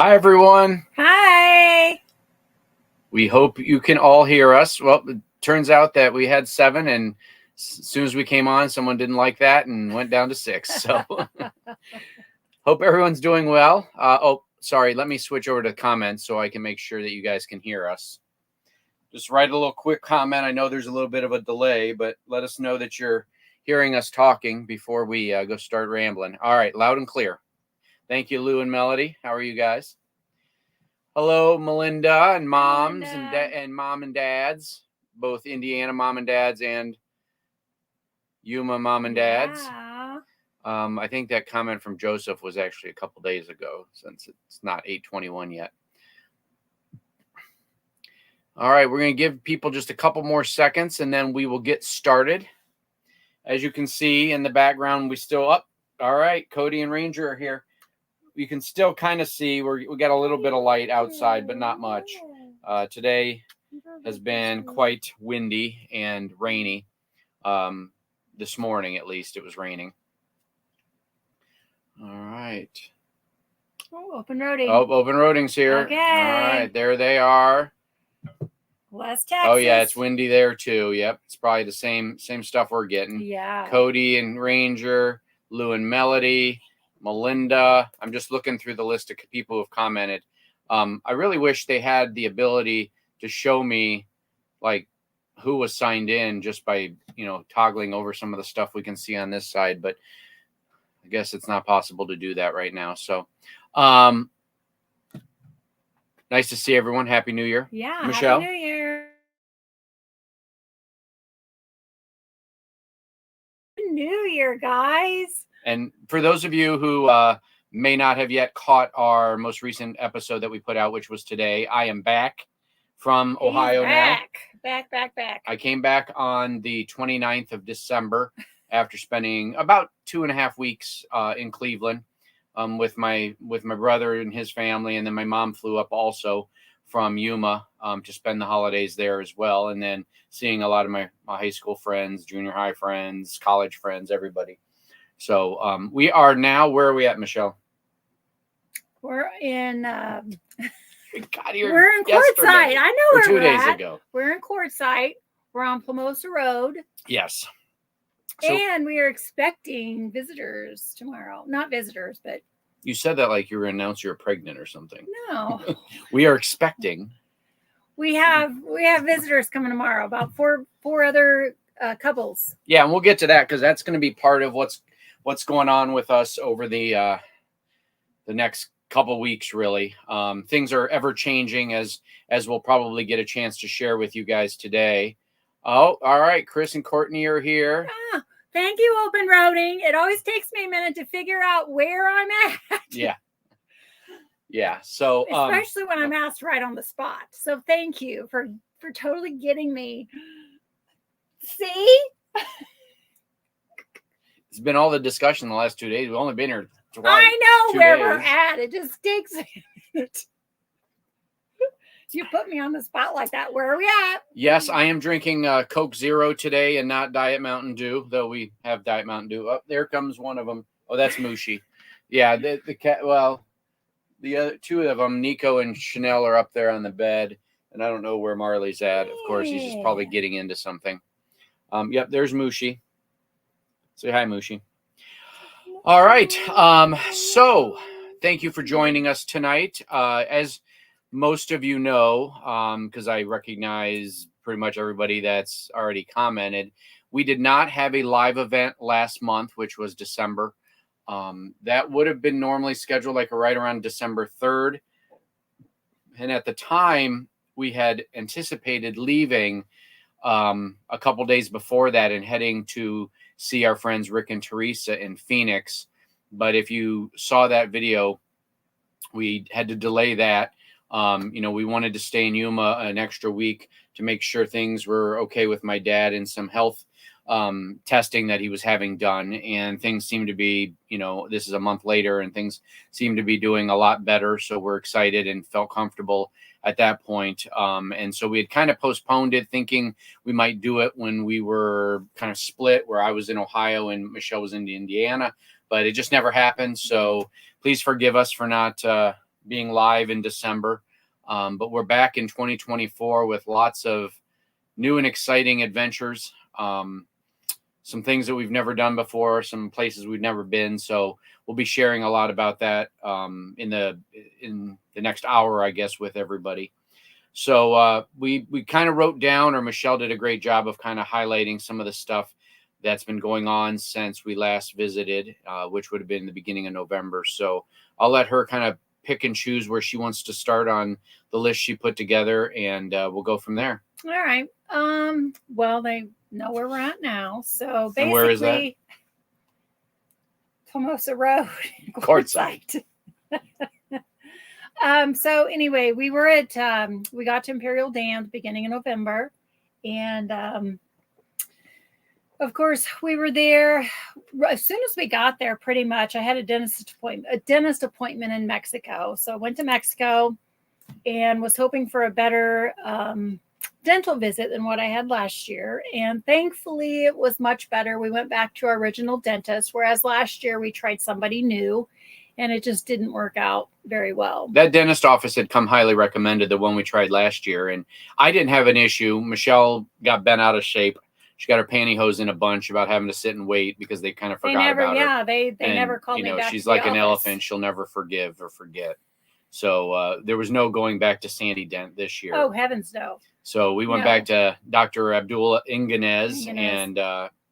Hi, everyone. Hi. We hope you can all hear us. Well, it turns out that we had 7, and as soon as we came on, someone didn't like that and went down to 6. So hope everyone's doing well. Oh, sorry. Let me switch over to comments so I can make sure that you guys can hear us. Just write a little quick comment. I know there's a little bit of a delay, but let us know that you're hearing us talking before we go start rambling. All right, loud and clear. Thank you, Lou and Melody. How are you guys? Hello, Melinda and moms and mom and dads, both Indiana mom and dads and Yuma mom and dads. Yeah. I think that comment from Joseph was actually a couple days ago, since it's not 8:21 yet. All right, we're going to give people just a couple more seconds, and then we will get started. As you can see in the background, we still up. All right, Cody and Ranger are here. You can still kind of see we got a little bit of light outside, but not much. Today has been quite windy and rainy. This morning, at least, it was raining. All right. Oh, open roading. Oh, open roading's here. Okay. All right, there they are. West Texas. Oh yeah, it's windy there too. Yep, it's probably the same stuff we're getting. Yeah. Cody and Ranger, Lou and Melody, Melinda. I'm just looking through the list of people who have commented. I really wish they had the ability to show me like who was signed in just by, toggling over some of the stuff we can see on this side, but I guess it's not possible to do that right now. So, nice to see everyone. Happy New Year. Yeah. Michelle. Happy New Year. New Year, guys. And for those of you who may not have yet caught our most recent episode that we put out, which was today, I am back from Ohio now. Back. I came back on the 29th of December after spending about 2.5 weeks in Cleveland with my brother and his family, and then my mom flew up also from Yuma to spend the holidays there as well, and then seeing a lot of my high school friends, junior high friends, college friends, everybody. So we are now, where are we at, Michelle? We're in We got here. We're in Quartzsite. I know where 2 we're days at. ago. We're in Quartzsite. We're on Plumosa Road. Yes. And we are expecting visitors tomorrow. Not visitors, but you said that like you were announcing you're pregnant or something. No. We are expecting. We have visitors coming tomorrow. About four other couples. Yeah, and we'll get to that because that's going to be part of what's going on with us over the next couple weeks. Really, things are ever changing as we'll probably get a chance to share with you guys today. Oh, all right. Chris and Courtney are here. Ah, thank you, Open Roading. It always takes me a minute to figure out where I'm at. Yeah. So especially when I'm asked right on the spot. So thank you for totally getting me. See? It's been all the discussion the last 2 days. We've only been here twice. I know where we're at. It just takes a minute. You put me on the spot like that. Where are we at? Yes, I am drinking Coke Zero today and not Diet Mountain Dew, though we have Diet Mountain Dew. Oh, there comes one of them. Oh, that's Mushi. Yeah, the cat. Well, the other 2 of them, Nico and Chanel, are up there on the bed, and I don't know where Marley's at. Of course, he's just probably getting into something. Yep, there's Mushi. Say hi, Mushi. All right. So thank you for joining us tonight. As most of you know, because I recognize pretty much everybody that's already commented, we did not have a live event last month, which was December. That would have been normally scheduled like right around December 3rd. And at the time, we had anticipated leaving a couple days before that and heading to see our friends Rick and Teresa in Phoenix. But if you saw that video, we had to delay that. We wanted to stay in Yuma an extra week to make sure things were okay with my dad and some health testing that he was having done. And things seem to be, this is a month later and things seem to be doing a lot better. So we're excited and felt comfortable at that point. And so we had kind of postponed it, thinking we might do it when we were kind of split, where I was in Ohio and Michelle was in Indiana, but it just never happened. So please forgive us for not being live in December. But we're back in 2024 with lots of new and exciting adventures. Some things that we've never done before, some places we've never been. So we'll be sharing a lot about that in the next hour, I guess, with everybody. So we kind of wrote down, or Michelle did a great job of kind of highlighting some of the stuff that's been going on since we last visited, which would have been the beginning of November. So I'll let her kind of pick and choose where she wants to start on the list she put together, and we'll go from there. All right. Well, they know where we're at now. So basically, and where is that? Formosa Road, Quartzsite. So anyway, we were at we got to Imperial Dam at the beginning of November, and of course we were there as soon as we got there. Pretty much, I had a dentist appointment in Mexico, so I went to Mexico and was hoping for a better dental visit than what I had last year, and thankfully it was much better. We went back to our original dentist, whereas last year we tried somebody new and it just didn't work out very well. That dentist office had come highly recommended, the one we tried last year, and I didn't have an issue. Michelle got bent out of shape. She got her pantyhose in a bunch about having to sit and wait because they kind of forgot about her. Yeah, they never called me back. She's like an elephant. She'll never forgive or forget. So there was no going back to Sandy Dent this year. Oh, heavens no. So we went back to Dr. Abdul Inganez, and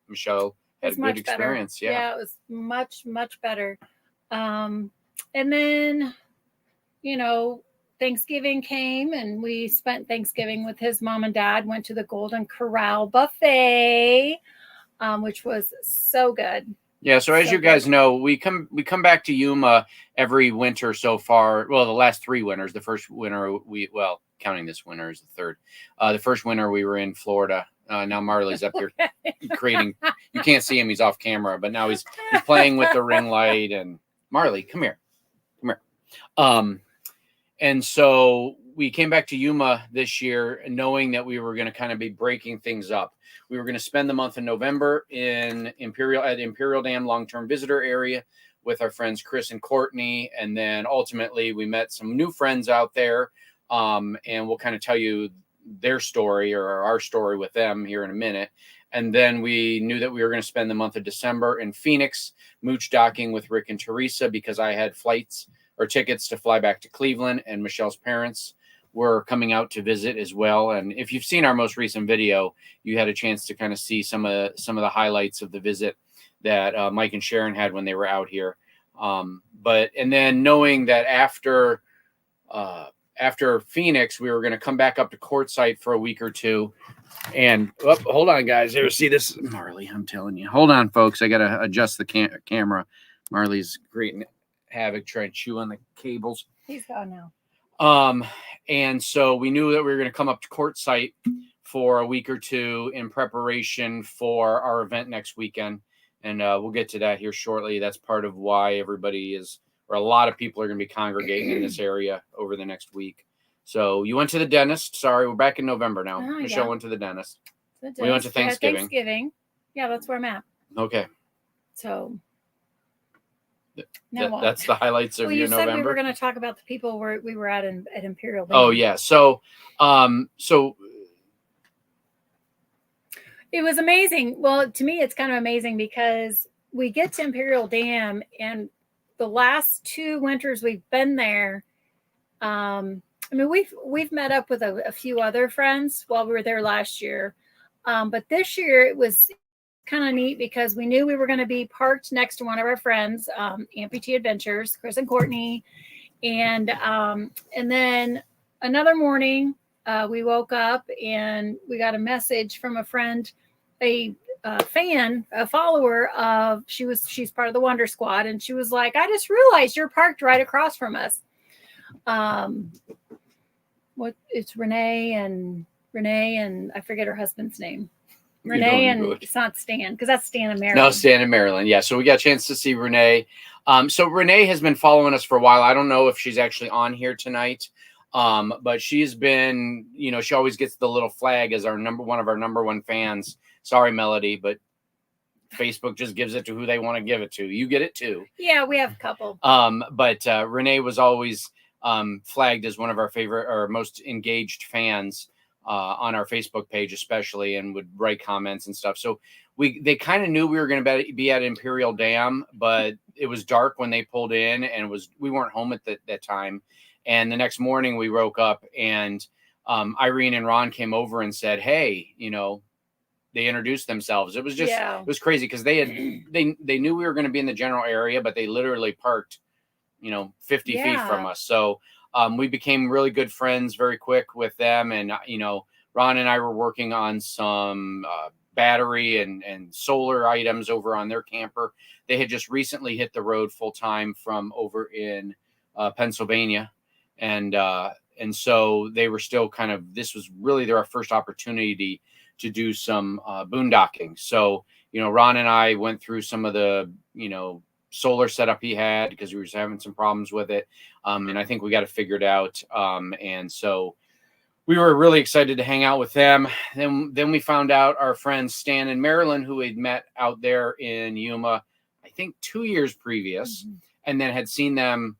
Michelle had a good experience. Yeah, it was much, much better. And then, Thanksgiving came, and we spent Thanksgiving with his mom and dad, went to the Golden Corral buffet, which was so good. Yeah, so as you guys know, we come back to Yuma every winter so far. Well, the last 3 winters. The first winter counting this winter is the third. The first winter we were in Florida. Now Marley's up here creating. You can't see him; he's off camera. But now he's playing with the ring light. And Marley, come here. And so we came back to Yuma this year, knowing that we were going to kind of be breaking things up. We were going to spend the month of November at Imperial Dam long-term visitor area with our friends Chris and Courtney, and then ultimately we met some new friends out there. And we'll kind of tell you their story, or our story with them, here in a minute. And then we knew that we were going to spend the month of December in Phoenix, mooch docking with Rick and Teresa, because I had flights or tickets to fly back to Cleveland, and Michelle's parents were coming out to visit as well. And if you've seen our most recent video, you had a chance to kind of see some of the highlights of the visit that Mike and Sharon had when they were out here. And then knowing that after Phoenix, we were going to come back up to Quartzsite for a week or two. And hold on, guys. Here, see this, Marley. I'm telling you. Hold on, folks. I got to adjust the camera. Marley's creating havoc, trying to chew on the cables. He's gone now. And so we knew that we were going to come up to Quartzsite for a week or two in preparation for our event next weekend. And we'll get to that here shortly. That's part of why a lot of people are going to be congregating in this area over the next week. So you went to the dentist. Sorry, we're back in November now. Michelle went to the dentist. We went to Thanksgiving. Yeah, that's where I'm at. Okay. So that's the highlights of your November. You said we were going to talk about the people we were at Imperial Dam. Oh yeah. So it was amazing. Well, to me, it's kind of amazing because we get to Imperial Dam, and the last 2 winters we've been there. We've met up with a few other friends while we were there last year, but this year it was kind of neat because we knew we were going to be parked next to one of our friends, Amputee Adventures, Chris and Courtney, and then another morning we woke up and we got a message from a friend, a follower of she's part of the Wonder Squad, and she was like, I just realized you're parked right across from us. It's Renee and I forget her husband's name. Renee, and it's not Stan, because that's Stan in Maryland. No, Stan in Maryland. Yeah. So we got a chance to see Renee. So Renee has been following us for a while. I don't know if she's actually on here tonight. But she's been, she always gets the little flag as one of our number 1 fans. Sorry, Melody, but Facebook just gives it to who they want to give it to. You get it too. Yeah, we have a couple. But Renee was always flagged as one of our favorite or most engaged fans on our Facebook page, especially, and would write comments and stuff. So they kind of knew we were going to be at Imperial Dam, but it was dark when they pulled in, and we weren't home at that time. And the next morning we woke up, and Irene and Ron came over and said, "Hey, they introduced themselves." It was just it was crazy because they knew we were going to be in the general area, but they literally parked 50 feet from us. So we became really good friends very quick with them. And Ron and I were working on some battery and solar items over on their camper. They had just recently hit the road full time from over in Pennsylvania, and so they were still this was really their first opportunity to do some boondocking. So Ron and I went through some of the solar setup he had because we were having some problems with it, and I think we got it figured out, and so we were really excited to hang out with them. Then we found out our friends Stan and Marilyn, who we'd met out there in Yuma, I think 2 years previous, and then had seen them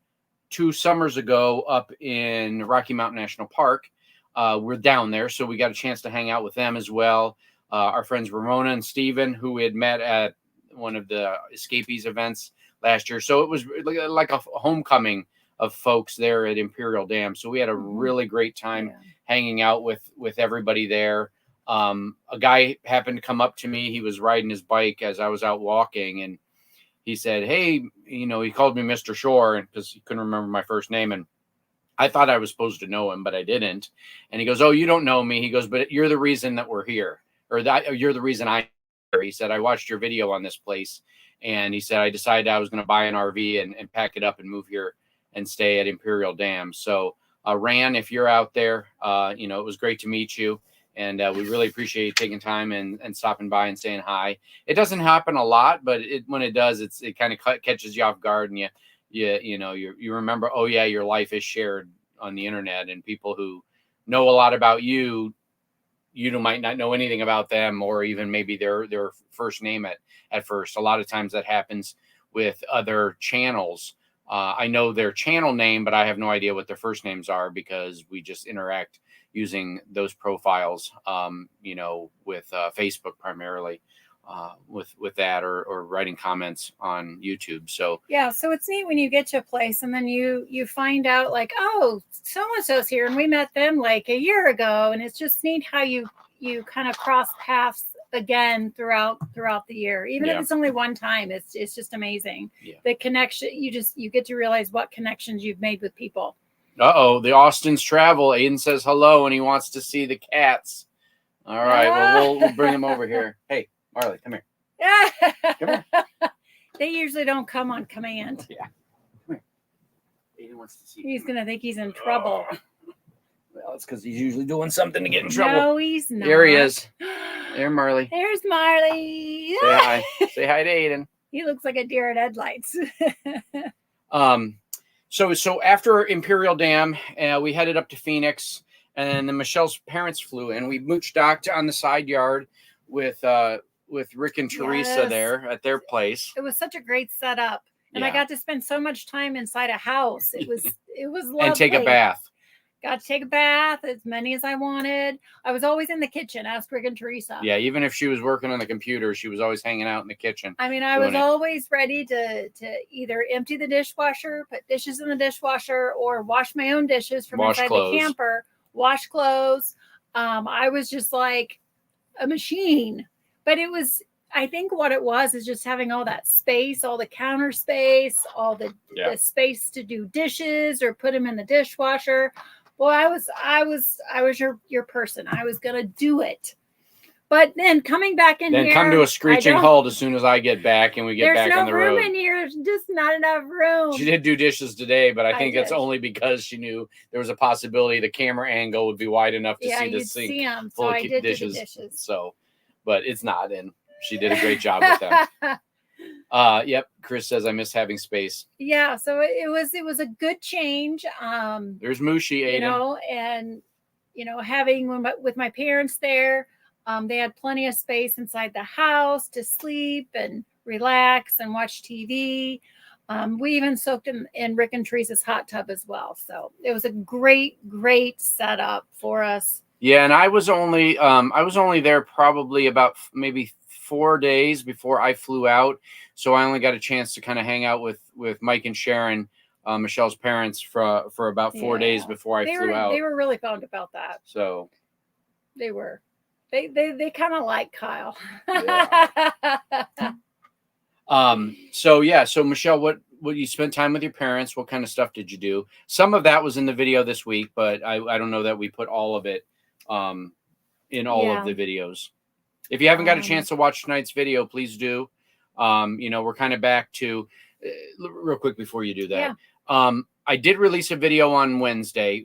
2 summers ago up in Rocky Mountain National Park. We're down there, so we got a chance to hang out with them as well. Our friends Ramona and Steven, who we had met at one of the Escapees events last year. So it was like a homecoming of folks there at Imperial Dam. So we had a really great time hanging out with everybody there. A guy happened to come up to me. He was riding his bike as I was out walking, and he said, "Hey," he called me Mr. Shore because he couldn't remember my first name. And I thought I was supposed to know him, but I didn't. And he goes, "Oh, you don't know me." He goes, "But you're the reason that we're here, or you're the reason I'm here." He said, "I watched your video on this place." And he said, "I decided I was going to buy an RV and pack it up and move here and stay at Imperial Dam." So Ran, if you're out there, it was great to meet you. And we really appreciate you taking time and stopping by and saying hi. It doesn't happen a lot, but when it does, it kind of catches you off guard, and you remember, oh yeah, your life is shared on the internet, and people who know a lot about you might not know anything about them, or even maybe their first name at first. A lot of times that happens with other channels. I know their channel name, but I have no idea what their first names are because we just interact using those profiles, with Facebook primarily, with that, or writing comments on YouTube. So so it's neat when you get to a place and then you find out like, oh, so and so's here, and we met them like a year ago, and it's just neat how you kind of cross paths again throughout the year, even if it's only one time. It's just amazing. The connection, you get to realize what connections you've made with people. The Austin's travel. Aiden says hello and he wants to see the cats. All right, well we'll bring him over here. Hey, Marley, come here. Come here. They usually don't come on command. Yeah. Come here. Aiden wants to see. He's gonna think he's in trouble. Well, it's because he's usually doing something to get in trouble. No, he's not. There he is. There, Marley. There's Marley. Say hi. Say hi to Aiden. He looks like a deer at headlights. So after Imperial Dam, we headed up to Phoenix, and then Michelle's parents flew in. We mooch docked on the side yard with Rick and Teresa there at their place. It was such a great setup, and I got to spend so much time inside a house. It was lovely. And take a bath. Got to take a bath, as many as I wanted. I was always in the kitchen. Ask Rick and Teresa. Yeah, even if she was working on the computer, she was always hanging out in the kitchen. I mean, I was always ready to either empty the dishwasher, put dishes in the dishwasher, or wash my own dishes from inside the camper, wash clothes. I was just like a machine. But it was, I think what it was is just having all that space, all the counter space, all the space to do dishes or put them in the dishwasher. Well, I was your person. I was gonna do it, but then coming back in here, then come to a screeching halt as soon as I get back and we get back on the road. There's no room in here. There's just not enough room. She did do dishes today, but I think it's only because she knew there was a possibility the camera angle would be wide enough to see the sink full of dishes. So, but it's not, and she did a great job with them. Yep. Chris says I miss having space. Yeah, so it was a good change. There's Mushi, Aiden. And having with my parents there, they had plenty of space inside the house to sleep and relax and watch TV. We even soaked in Rick and Teresa's hot tub as well. So it was a great setup for us. Yeah, and I was only there probably about maybe 4 days before I flew out, so I only got a chance to kind of hang out with Mike and Sharon, Michelle's parents, for about 4 days before I flew out. They were really bummed about that. So they were. They kind of like Kyle. Yeah. So Michelle, what you spent time with your parents? What kind of stuff did you do? Some of that was in the video this week, but I don't know that we put all of it in all of the videos. If you haven't got a chance to watch tonight's video, please do. We're kind of back to real quick before you do that. I did release a video on Wednesday.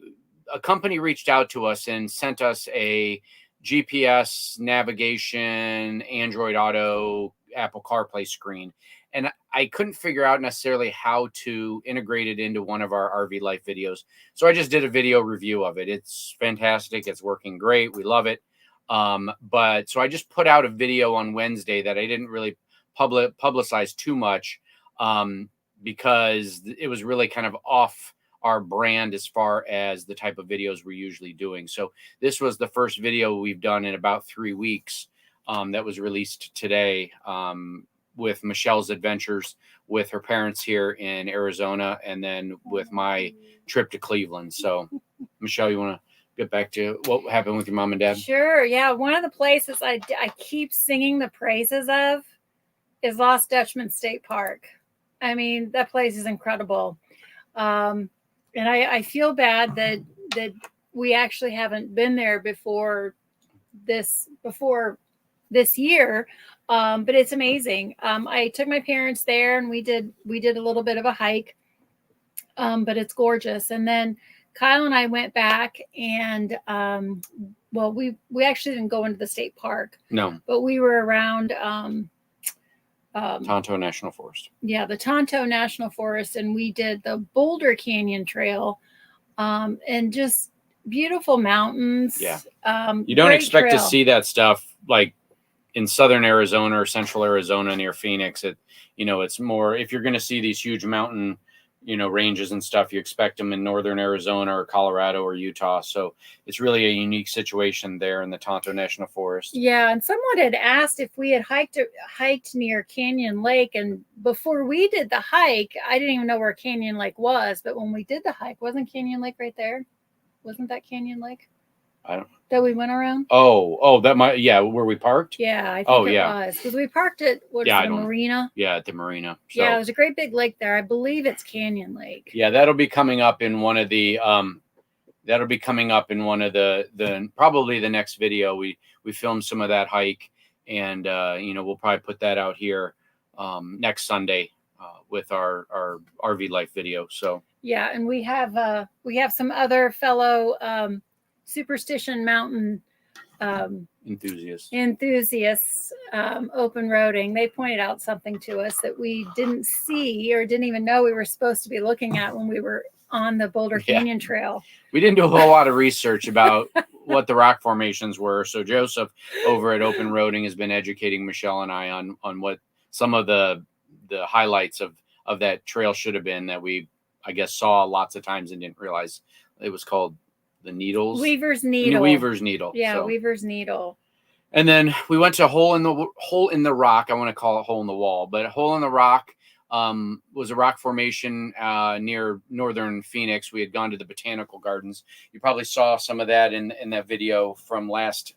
A company reached out to us and sent us a GPS navigation, Android Auto, Apple CarPlay screen. And I couldn't figure out necessarily how to integrate it into one of our RV Life videos. So I just did a video review of it. It's fantastic. It's working great. We love it. But so I just put out a video on Wednesday that I didn't really publicize too much because it was really kind of off our brand as far as the type of videos we're usually doing. So this was the first video we've done in about 3 weeks that was released today with Michelle's adventures with her parents here in Arizona, and then with my trip to Cleveland. So Michelle, you want to get back to what happened with your mom and dad? Sure. Yeah. One of the places I keep singing the praises of is Lost Dutchman State Park. I mean, that place is incredible. And I feel bad that we actually haven't been there before this year. But it's amazing. I took my parents there and we did a little bit of a hike. But it's gorgeous. And then Kyle and I went back and we actually didn't go into the state park. No. But we were around Tonto National Forest. Yeah, the Tonto National Forest, and we did the Boulder Canyon Trail, and just beautiful mountains. Yeah, you don't expect to see that stuff like in southern Arizona or central Arizona near Phoenix. It's more, if you're going to see these huge mountain ranges and stuff, you expect them in northern Arizona or Colorado or Utah. So it's really a unique situation there in the Tonto National Forest. Yeah, and someone had asked if we had hiked near Canyon Lake, and before we did the hike, I didn't even know where Canyon Lake was, but when we did the hike, wasn't Canyon Lake right there? Wasn't that Canyon Lake? I don't. That we went around? Oh, that might, where we parked? Yeah, I think it was. Because we parked at the marina? Yeah, at the marina. So, yeah, there's a great big lake there. I believe it's Canyon Lake. Yeah, that'll be coming up in one of the probably the next video. We filmed some of that hike, and we'll probably put that out here next Sunday with our RV Life video. So yeah, and we have some other fellow Superstition Mountain enthusiasts open roading. They pointed out something to us that we didn't see or didn't even know we were supposed to be looking at when we were on the Boulder Canyon Trail. We didn't do a whole lot of research about what the rock formations were. So Joseph over at Open Roading has been educating Michelle and I on what some of the highlights of that trail should have been, that we, I guess, saw lots of times and didn't realize it was called the Needles. Weaver's Needle. Weaver's Needle. Yeah, so. Weaver's Needle. And then we went to Hole in the Rock. I want to call it Hole in the Wall, but Hole in the Rock was a rock formation near northern Phoenix. We had gone to the botanical gardens. You probably saw some of that in that video from last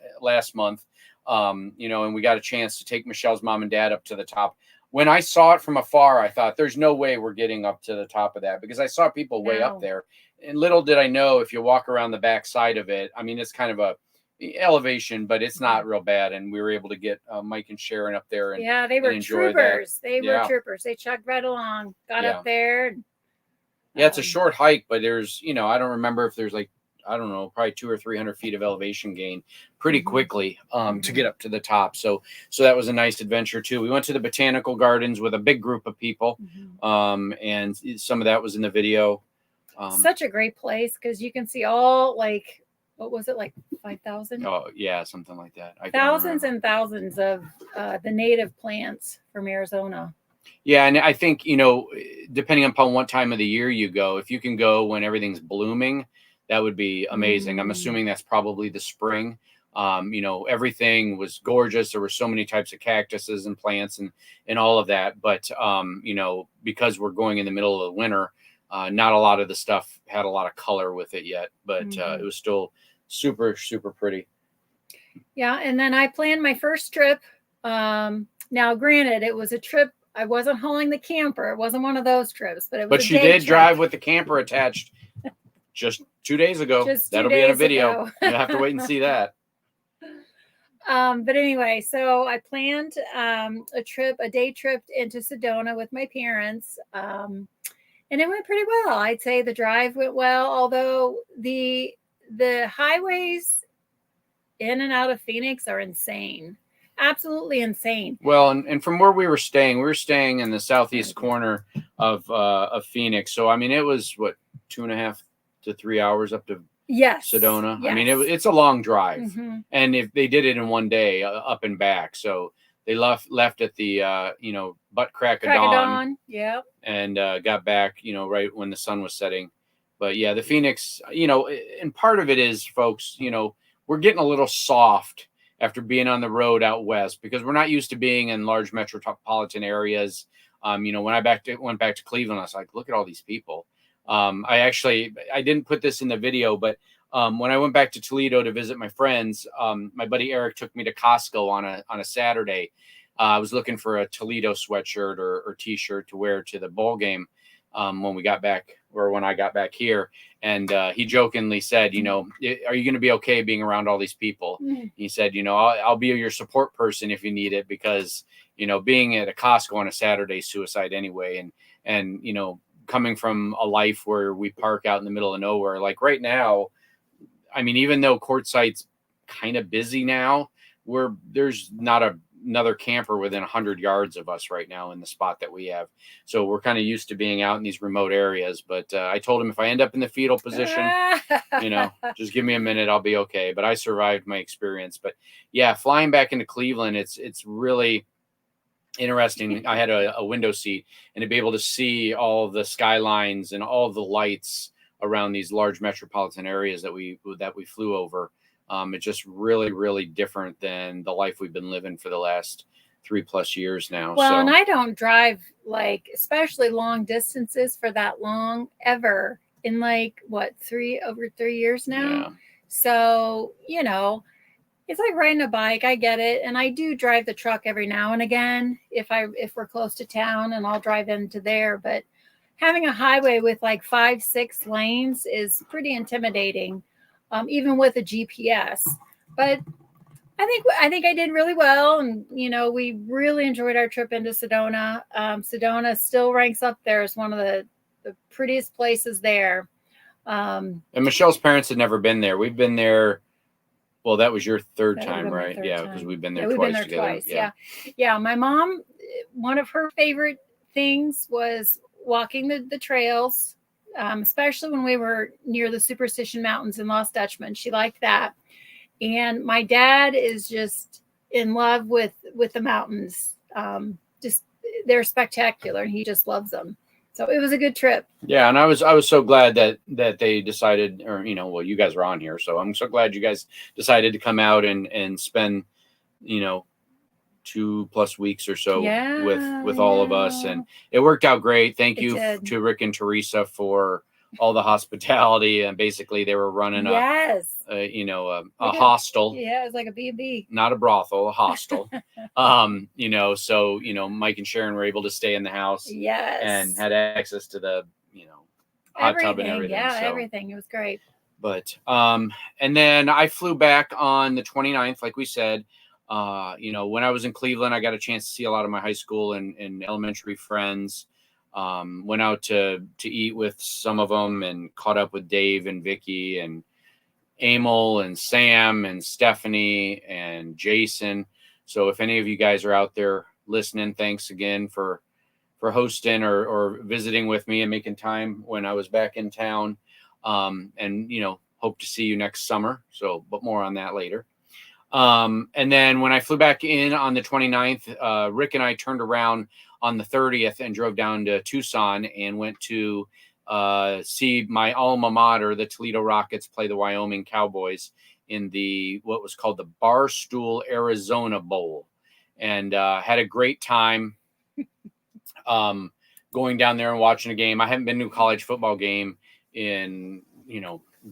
month. And we got a chance to take Michelle's mom and dad up to the top. When I saw it from afar, I thought, there's no way we're getting up to the top of that, because I saw people way up there. And little did I know, if you walk around the back side of it, I mean, it's kind of a elevation, but it's not real bad. And we were able to get Mike and Sharon up there. And they were troopers. They were troopers. They chugged right along, got up there. And, it's a short hike, but there's, I don't remember if there's probably 200 or 300 feet of elevation gain pretty quickly to get up to the top. So that was a nice adventure too. We went to the botanical gardens with a big group of people. And some of that was in the video. Such a great place, because you can see all, like, what was it, like 5,000? Oh yeah, something like that. Thousands and thousands of the native plants from Arizona. Yeah, and I think, you know, depending upon what time of the year you go, if you can go when everything's blooming, that would be amazing. I'm assuming that's probably the spring. You know, everything was gorgeous. There were so many types of cactuses and plants and all of that. But you know, because we're going in the middle of the winter, not a lot of the stuff had a lot of color with it yet, but it was still super, super pretty. Yeah, and then I planned my first trip. Now, granted, it was a trip. I wasn't hauling the camper. It wasn't one of those trips, but it was. But a she day did trip. drive with the camper attached just 2 days ago. Just 2 That'll be in a days video. ago. You'll have to wait and see that. But anyway, so I planned a day trip into Sedona with my parents. And it went pretty well. I'd say the drive went well, although the highways in and out of Phoenix are insane. Absolutely insane. Well, and from where we were staying in the southeast corner of Phoenix. So I mean, it was what, 2.5 to 3 hours up to Sedona. Yes. I mean, it's a long drive, and if they did it in one day, up and back. So they left at the you know, butt crack of dawn. Yep. And got back, you know, right when the sun was setting. But yeah, the Phoenix, you know, and part of it is, folks, you know, we're getting a little soft after being on the road out west because we're not used to being in large metropolitan areas. You know, when I went back to Cleveland, I was like, look at all these people. I didn't put this in the video, but when I went back to Toledo to visit my friends, my buddy Eric took me to Costco on a Saturday. I was looking for a Toledo sweatshirt or T-shirt to wear to the bowl game when we got back, or when I got back here. And he jokingly said, you know, are you going to be okay being around all these people? He said, you know, I'll be your support person if you need it, because, you know, being at a Costco on a Saturday is suicide anyway. And, you know, coming from a life where we park out in the middle of nowhere, like right now, I mean, even though Quartzsite's kind of busy now, there's not another camper within 100 yards of us right now in the spot that we have. So we're kind of used to being out in these remote areas. But I told him if I end up in the fetal position, you know, just give me a minute, I'll be okay. But I survived my experience. But yeah, flying back into Cleveland, it's really interesting. I had a window seat, and to be able to see all the skylines and all the lights around these large metropolitan areas that we flew over. It's just really, really different than the life we've been living for the last 3+ years now. Well, so. And I don't drive, like, especially long distances for that long ever in like over 3 years now. Yeah. So, you know, it's like riding a bike. I get it. And I do drive the truck every now and again if we're close to town, and I'll drive into there. But having a highway with like 5-6 lanes is pretty intimidating, even with a GPS. But I think I did really well, and you know, we really enjoyed our trip into Sedona. Sedona still ranks up there as one of the prettiest places there. And Michelle's parents had never been there. We've been there. Well, that was your third time, right? Yeah, because we've been there twice together. Yeah. My mom, one of her favorite things was walking the trails, especially when we were near the Superstition Mountains in Lost Dutchman. She liked that. And my dad is just in love with the mountains. Just they're spectacular, and he just loves them. So it was a good trip. Yeah, and I was so glad that they decided, or you know, well, you guys were on here, so I'm so glad you guys decided to come out and spend, you know, 2+ weeks or so with all of us, and it worked out great. Thank you to Rick and Teresa for all the hospitality, and basically they were running a hostel. Yeah, it was like a B&B, not a brothel, a hostel. You know, so you know, Mike and Sharon were able to stay in the house, and had access to the, you know, hot tub and everything. Yeah, so everything. It was great. But and then I flew back on the 29th, like we said. You know, when I was in Cleveland, I got a chance to see a lot of my high school and elementary friends. Went out to eat with some of them, and caught up with Dave and Vicky and Emil and Sam and Stephanie and Jason. So if any of you guys are out there listening, thanks again for hosting or visiting with me and making time when I was back in town. And, you know, hope to see you next summer. So, but more on that later. And then when I flew back in on the 29th, Rick and I turned around on the 30th and drove down to Tucson and went to see my alma mater, the Toledo Rockets, play the Wyoming Cowboys in the what was called the Barstool Arizona Bowl, and had a great time going down there and watching a game. I haven't been to a college football game in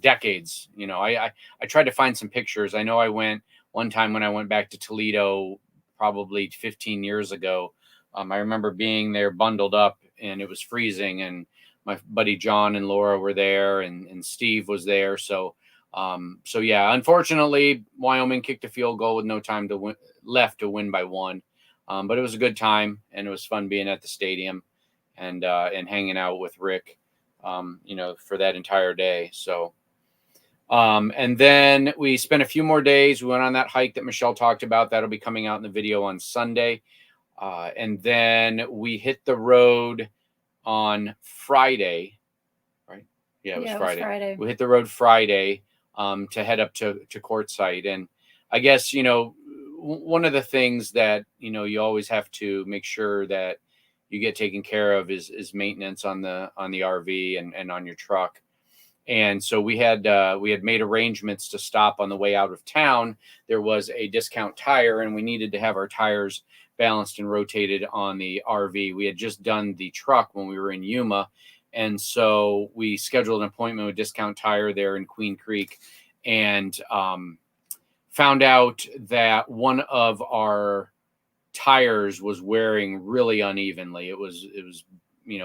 decades. I tried to find some pictures. I know I went one time when I went back to Toledo probably 15 years ago. I remember being there bundled up and it was freezing, and my buddy John and Laura were there, and Steve was there. So yeah, unfortunately, Wyoming kicked a field goal with no time left to win by 1. But it was a good time, and it was fun being at the stadium and hanging out with Rick, for that entire day. So, and then we spent a few more days. We went on that hike that Michelle talked about. That'll be coming out in the video on Sunday. And then we hit the road on Friday, right? Yeah, it was Friday. We hit the road Friday to head up to Quartzsite. And I guess, one of the things that, you always have to make sure that you get taken care of is maintenance on the RV and on your truck. And so we had made arrangements to stop on the way out of town. There was a Discount Tire, and we needed to have our tires balanced and rotated on the RV. We had just done the truck when we were in Yuma, and so we scheduled an appointment with Discount Tire there in Queen Creek, and found out that one of our tires was wearing really unevenly. It was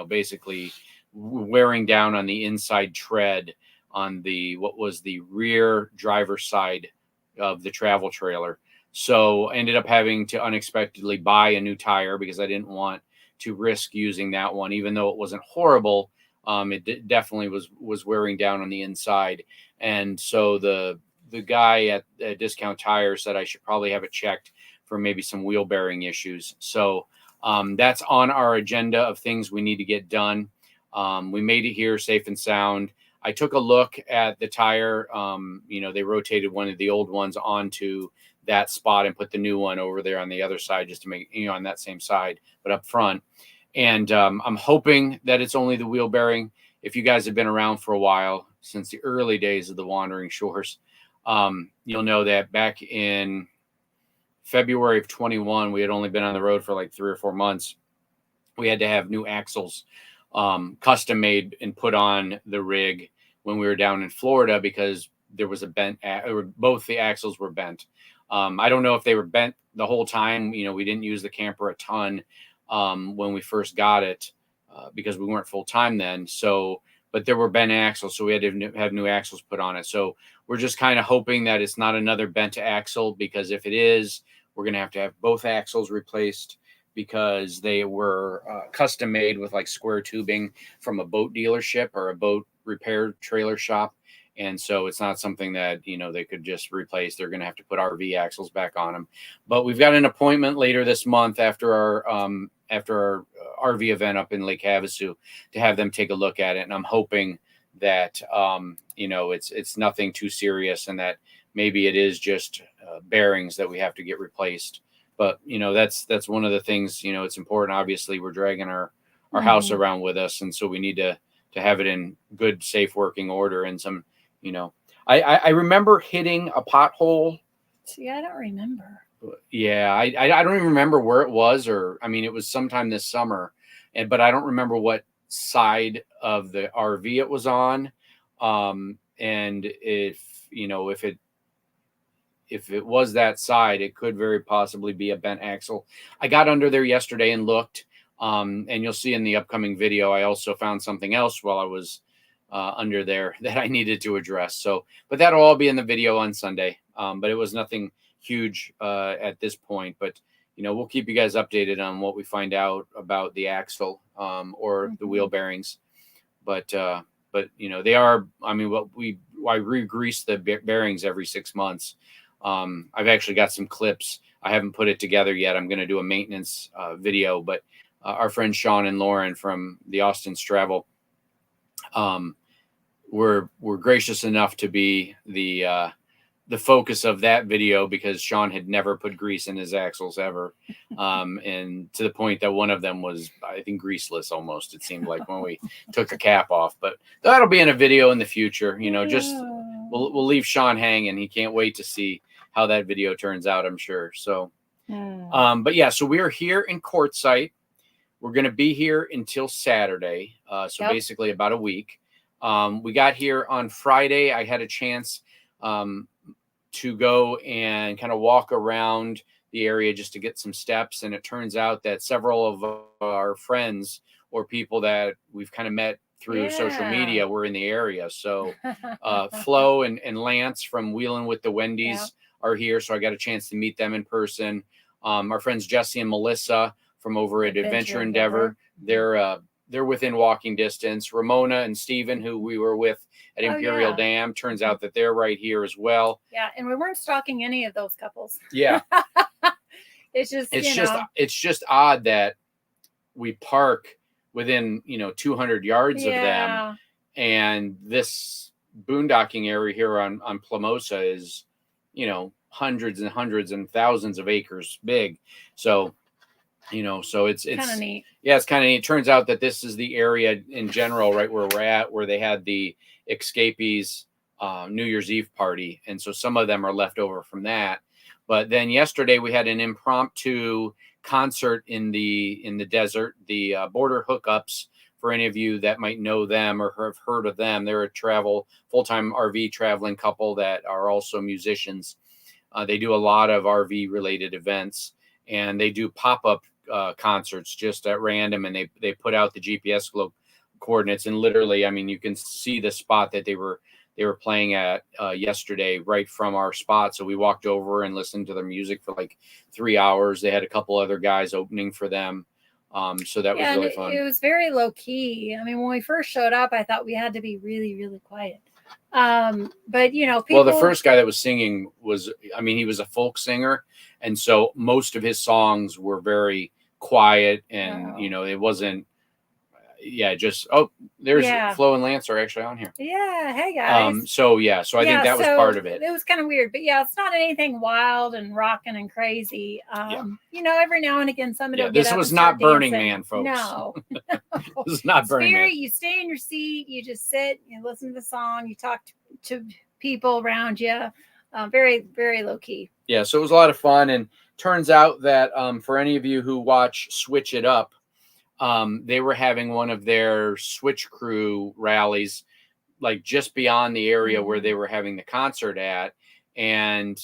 basically wearing down on the inside tread on what was the rear driver's side of the travel trailer. So I ended up having to unexpectedly buy a new tire because I didn't want to risk using that one, even though it wasn't horrible. It definitely was wearing down on the inside. And so the guy at Discount Tire said I should probably have it checked for maybe some wheel bearing issues. So that's on our agenda of things we need to get done. We made it here safe and sound. I took a look at the tire. They rotated one of the old ones onto that spot and put the new one over there on the other side just to make, on that same side, but up front. And I'm hoping that it's only the wheel bearing. If you guys have been around for a while, since the early days of the Wandering Shores, you'll know that back in February of 21, we had only been on the road for like 3 or 4 months. We had to have new axles custom made and put on the rig when we were down in Florida because there was a bent, or both the axles were bent. I don't know if they were bent the whole time. We didn't use the camper a ton when we first got it because we weren't full time then. So, but there were bent axles, so we had to have new axles put on it. So we're just kind of hoping that it's not another bent axle, because if it is, we're going to have both axles replaced, because they were custom made with like square tubing from a boat dealership or a boat repair trailer shop. And so it's not something that, they could just replace. They're going to have to put RV axles back on them. But we've got an appointment later this month after our RV event up in Lake Havasu to have them take a look at it. And I'm hoping that, it's nothing too serious, and that maybe it is just bearings that we have to get replaced. But, that's one of the things, it's important. Obviously, we're dragging our house around with us. And so we need to have it in good, safe working order. And some, I remember hitting a pothole. See, I don't remember. Yeah, I don't even remember where it was, it was sometime this summer, but I don't remember what side of the RV it was on. And if it was that side, it could very possibly be a bent axle. I got under there yesterday and looked, and you'll see in the upcoming video, I also found something else while I was under there that I needed to address. So, but that'll all be in the video on Sunday. But it was nothing huge at this point, but we'll keep you guys updated on what we find out about the axle or the wheel bearings. But they are, I re-grease the bearings every 6 months. I've actually got some clips. I haven't put it together yet. I'm going to do a maintenance video, but our friends Sean and Lauren from the Austin's Travel were gracious enough to be the the focus of that video because Sean had never put grease in his axles ever. And to the point that one of them was, I think, greaseless almost, it seemed like, when we took the cap off. But that'll be in a video in the future. Just we'll leave Sean hanging. He can't wait to see how that video turns out, I'm sure. So, but yeah, so we're here in Quartzsite. We're going to be here until Saturday. So basically about a week. We got here on Friday. I had a chance to go and kind of walk around the area just to get some steps. And it turns out that several of our friends or people that we've kind of met through social media were in the area. So Flo and Lance from Wheelin' with the Wendy's are here. So I got a chance to meet them in person. Our friends Jesse and Melissa from over at Adventure Endeavor, they're within walking distance. Ramona and Steven, who we were with at Imperial Dam, turns out that they're right here as well. Yeah, and we weren't stalking any of those couples. Yeah. it's just odd that we park within 200 yards of them, and this boondocking area here on Plamosa is hundreds and hundreds and thousands of acres big. So so it's kind of neat. Yeah, it's kind of neat. It turns out that this is the area in general, right where we're at, where they had the Escapees New Year's Eve party. And so some of them are left over from that. But then yesterday we had an impromptu concert in the desert, the Border Hookups. For any of you that might know them or have heard of them, they're a full-time RV traveling couple that are also musicians. They do a lot of RV related events, and they do pop-up concerts just at random, and they put out the GPS coordinates, and literally, I mean, you can see the spot that they were playing at yesterday right from our spot. So we walked over and listened to their music for like 3 hours. They had a couple other guys opening for them. So that was really fun. It was very low key. I mean, when we first showed up, I thought we had to be really, really quiet. But people... Well, the first guy that was singing he was a folk singer. And so most of his songs were very quiet, and it wasn't there's Flo and Lance are actually on here. Hey guys. So I think that was part of it. It was kind of weird, but it's not anything wild and rocking and crazy. Every now and again somebody will get this up was and not start Burning dancing. Man, folks. No. This is not Burning Man. You stay in your seat, you just sit, you listen to the song, you talk to people around you. Very, very low key. Yeah, so it was a lot of fun, and turns out that for any of you who watch Switch It Up, they were having one of their Switch Crew rallies, like just beyond the area where they were having the concert at. And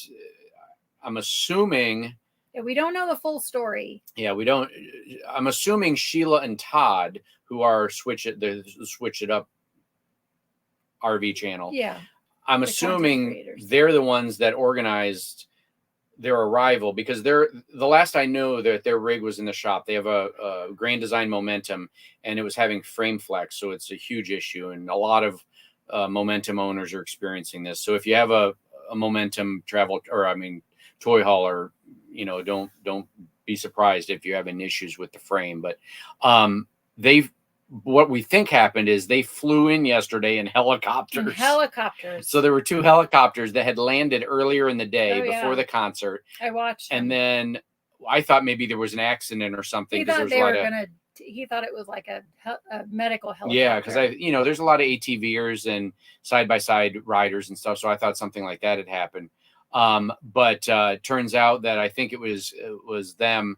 I'm assuming... Yeah, we don't know the full story. Yeah, we don't. I'm assuming Sheila and Todd, who are the Switch It Up RV channel. Yeah. I'm assuming they're the ones that organized their arrival, because the last I know that their rig was in the shop. They have a Grand Design Momentum, and it was having frame flex, so it's a huge issue, and a lot of Momentum owners are experiencing this. So if you have a Momentum toy hauler, don't be surprised if you're having issues with the frame. But what we think happened is they flew in yesterday in helicopters. So there were 2 helicopters that had landed earlier in the day before the concert. I watched them. And then I thought maybe there was an accident or something. He thought it was like a medical helicopter. Yeah, because there's a lot of ATVers and side-by-side riders and stuff. So I thought something like that had happened. But turns out that I think it was them,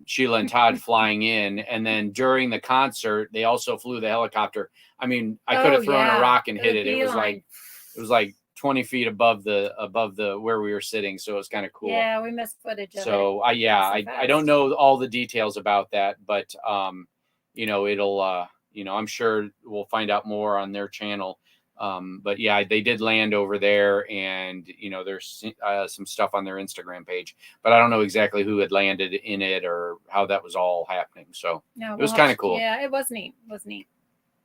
Sheila and Todd, flying in, and then during the concert they also flew the helicopter. I mean, I could have thrown a rock and hit it. It was like 20 feet above the where we were sitting, so it was kind of cool. Yeah, we missed footage of it. So I don't know all the details about that, but it'll I'm sure we'll find out more on their channel. But yeah, they did land over there, and there's some stuff on their Instagram page, but I don't know exactly who had landed in it or how that was all happening. So it was kind of cool. Yeah, it was neat.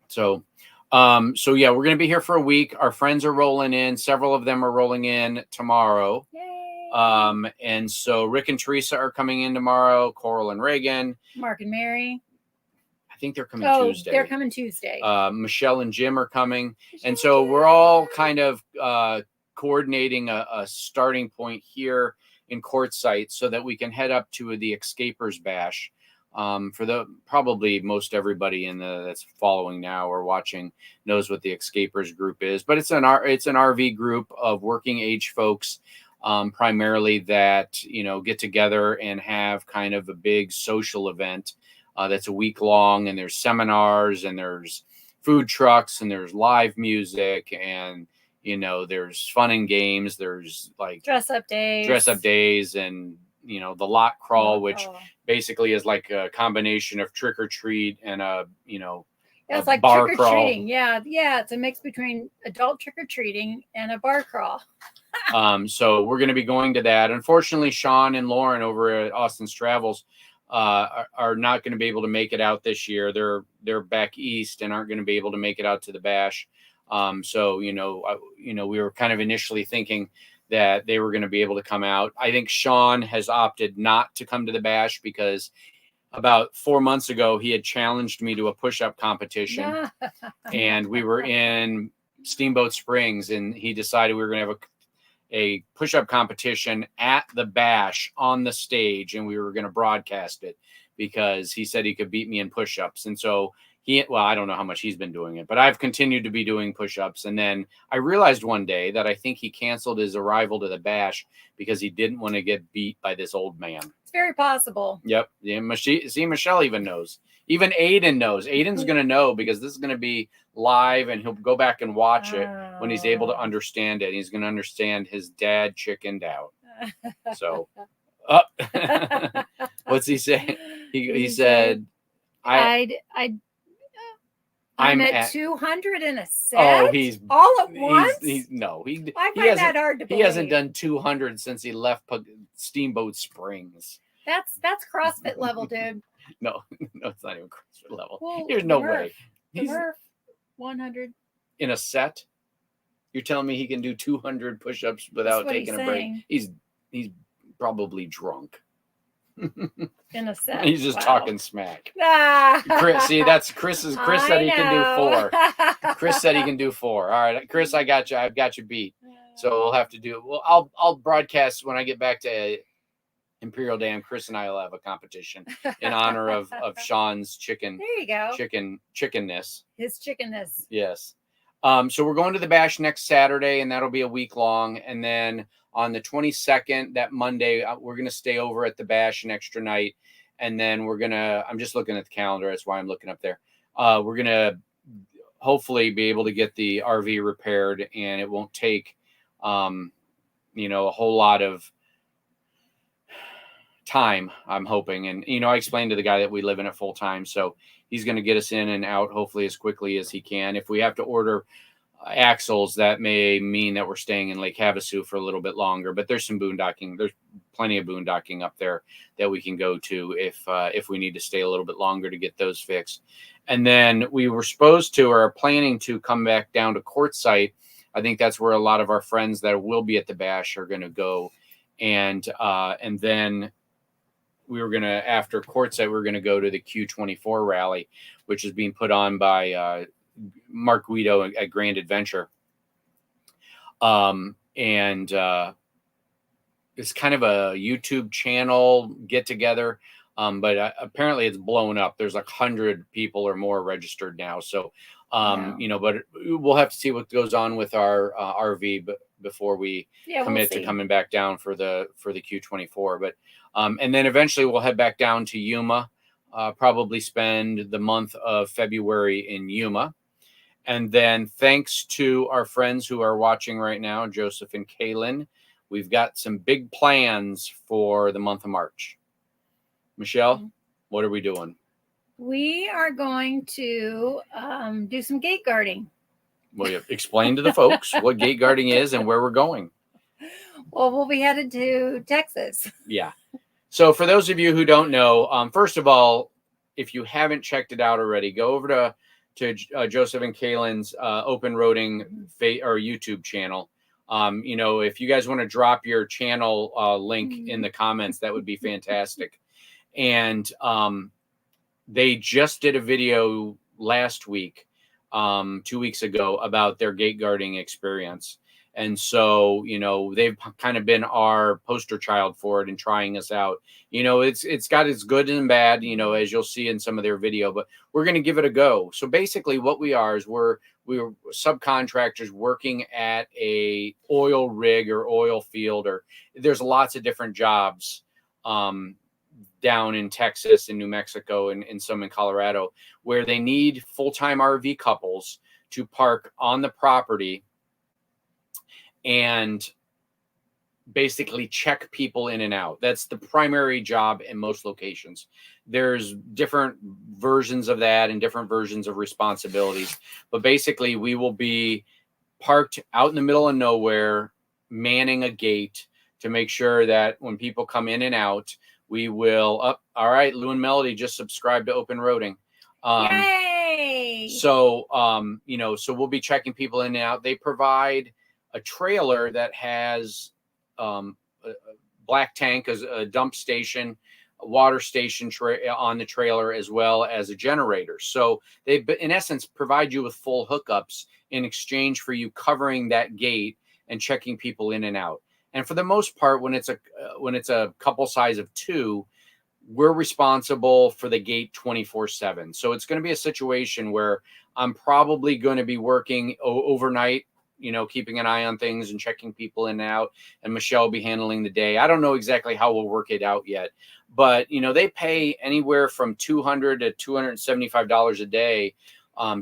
So yeah, we're gonna be here for a week. Our friends are rolling in. Several of them are rolling in tomorrow. Yay. And so Rick and Teresa are coming in tomorrow. Coral and Reagan. Mark and Mary. I think they're coming Tuesday. They're coming Tuesday. Michelle and Jim are coming. And so we're all kind of coordinating a starting point here in Quartzsite so that we can head up to the Escapers Bash. For the probably most everybody in the that's following now or watching knows what the Escapers group is, but it's an RV group of working age folks, primarily, that get together and have kind of a big social event that's a week long, and there's seminars and there's food trucks and there's live music and there's fun and games. There's like dress up days, and the lot crawl, which basically is like a combination of trick or treat and it's like bar trick or crawl. treating. Yeah, it's a mix between adult trick or treating and a bar crawl. So we're going to be going to that. Unfortunately, Sean and Lauren over at Austin's Travels are not going to be able to make it out this year. They're back east and aren't going to be able to make it out to the bash. So we were kind of initially thinking that they were going to be able to come out. I think Sean has opted not to come to the bash because about 4 months ago he had challenged me to a push-up competition, and we were in Steamboat Springs, and he decided we were going to have a push-up competition at the bash on the stage, and we were going to broadcast it because he said he could beat me in push-ups. And so I don't know how much he's been doing it, but I've continued to be doing push-ups. And then I realized one day that I think he canceled his arrival to the bash because he didn't want to get beat by this old man. It's very possible. Yep. Yeah, Michelle even knows. Even Aiden knows. Aiden's going to know because this is going to be live, and he'll go back and watch it when he's able to understand it. He's going to understand his dad chickened out. So, what's he saying? He said, I'm at 200 in a set. Oh, he's all at once. I find that hard to believe. He hasn't done 200 since he left Steamboat Springs. That's CrossFit level, dude. No, it's not even CrossFit level. Well, There's no way. He's 100 in a set. You're telling me he can do 200 push-ups without taking a break? He's probably drunk. In a set. He's just talking smack. Ah. Chris said he can do 4. Chris said he can do 4. All right, Chris, I got you. I've got you beat. So we'll have to do. Well, I'll broadcast when I get back to Imperial Dam. Chris and I will have a competition in honor of Sean's chicken. There you go. Chickenness. His chickenness. Yes. So we're going to the bash next Saturday, and that'll be a week long, and then on the 22nd, that Monday, we're going to stay over at the bash an extra night. And then I'm just looking at the calendar. That's why I'm looking up there. We're going to hopefully be able to get the RV repaired, and it won't take, a whole lot of time, I'm hoping. And, I explained to the guy that we live in it full time. So he's going to get us in and out hopefully as quickly as he can. If we have to order axles, that may mean that we're staying in Lake Havasu for a little bit longer, but there's some boondocking. There's plenty of boondocking up there that we can go to if we need to stay a little bit longer to get those fixed. And then we were supposed to, or are planning to, come back down to Quartzsite. I think that's where a lot of our friends that will be at the bash are going to go. And then we were going to, after Quartzsite, we're going to go to the Q24 rally, which is being put on by Mark Guido at Grand Adventure. It's kind of a YouTube channel get together. But apparently it's blown up. There's like 100 people or more registered now. So, but we'll have to see what goes on with our RV before we commit to coming back down for the Q24. But, and then eventually we'll head back down to Yuma, probably spend the month of February in Yuma. And then thanks to our friends who are watching right now, Joseph and Kaylin, we've got some big plans for the month of March. Michelle, what are we doing? We are going to do some gate guarding. Well, you explain to the folks what gate guarding is and where we're going. Well, we'll be headed to Texas. Yeah. So for those of you who don't know, first of all, if you haven't checked it out already, go over to Joseph and Kaylin's Open Roading or YouTube channel. If you guys want to drop your channel link in the comments, that would be fantastic. And they just did a video last week, 2 weeks ago, about their gate guarding experience. And so, they've kind of been our poster child for it and trying us out. It's got its good and bad, as you'll see in some of their video, but we're going to give it a go. So basically what we are is we're subcontractors working at a oil rig or oil field, or there's lots of different jobs down in Texas and New Mexico and some in Colorado, where they need full-time RV couples to park on the property and basically check people in and out. That's the primary job in most locations. There's different versions of that and different versions of responsibilities, but basically we will be parked out in the middle of nowhere, manning a gate to make sure that when people come in and out, we will all right, Lou and Melody just subscribed to Open Roading. Yay! So so we'll be checking people in and out. They provide a trailer that has a black tank as a dump station, a water station on the trailer, as well as a generator. So they, in essence, provide you with full hookups in exchange for you covering that gate and checking people in and out. And for the most part, when it's a couple size of 2, we're responsible for the gate 24/7. So it's going to be a situation where I'm probably going to be working overnight, keeping an eye on things and checking people in and out, and Michelle will be handling the day. I don't know exactly how we'll work it out yet, but they pay anywhere from $200 to $275 a day